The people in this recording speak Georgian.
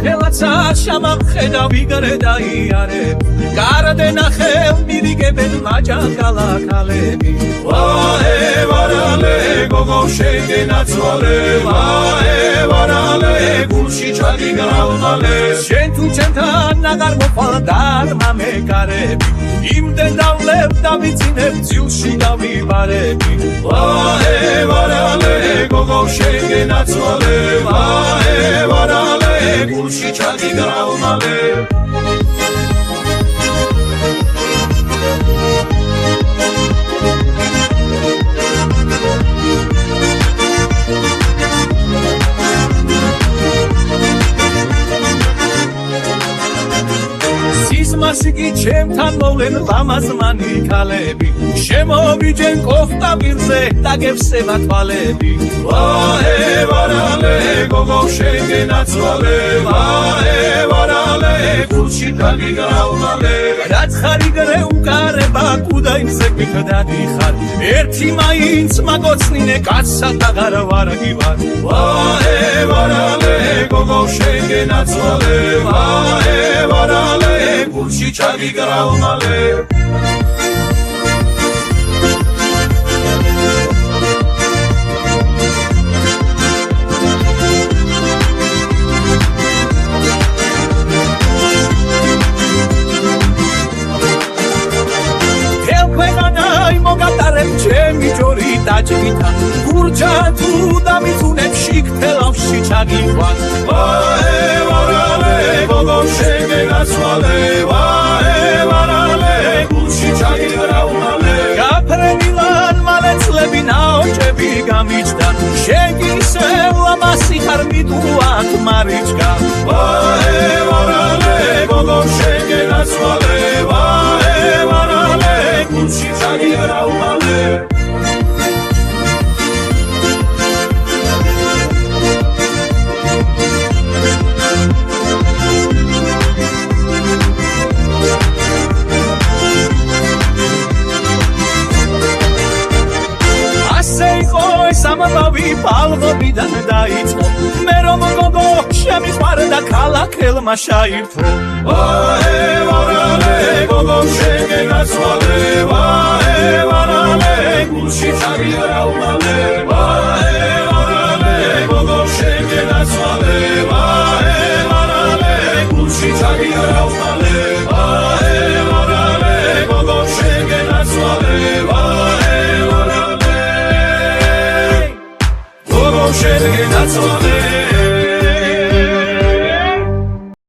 ხელაცა შამამხედა ვიგრე დაიარებ გარდენა ხელ მირიგებენ მაჭანგალა ქალები ვაე ვარალე გოგო შეგენაცვალე ვაე ვარალე გულში ჩაგიგრავმალე შენ თუ ჩემთან აღარ მოხვალ დარმა მეკარები იმდენ დავლებ და ვიცინებ ძილში დავიბარები ვაე ვარალე გოგო შეგენაცვალე ვაე ვარალე გულში ჩაგიგრავმალე მასიკი ჩემთან მოვლენ ლამაზმანი ქალები შემოვიჯენ კოხტა პირზე დაგევსება თვალები ვაე ვარალე გოგო შეგენაცვალე ვაე ვარალე გულში დაგიგრავმალე რაც ხარიგრე უკარება კუდაინზე გიქდადიხარ ერთი მაინც მაგოცნინე კაცსა აღარ ვარგივარ ვაე ვარალე გოგო შეგენაცვალე ვაე ვარალე გულში ჩაგიგრავმალე თელქვენანაი მოგატარებ ჩემი ჯორი დაჭგითან გურჯა თუ დამიწუნებ შიგთელავში ჩაგიყვან ვაე ვარალე გოგო შეგენაცვალე ვაე ვარალე გულში ჩაგიგრავმალე გაფრენილან მალეცლები ნაოჭები გამიჯდან შეგისევ ლამასი ხარ მიდუათ მარიჩკა ვაე ვარალე გოგო შეგენაცვალე ვაე ვარალე გულში ჩაგიგრავმალე სამბავი პალღობიდან დაიწყო მე რომ გოგო შემიყვარდა ქალაქელმა შაირთო ვაე ვარალე გოგო შეგენაცვალე ვაე ვარალე გულში ჩაგიგრავმალე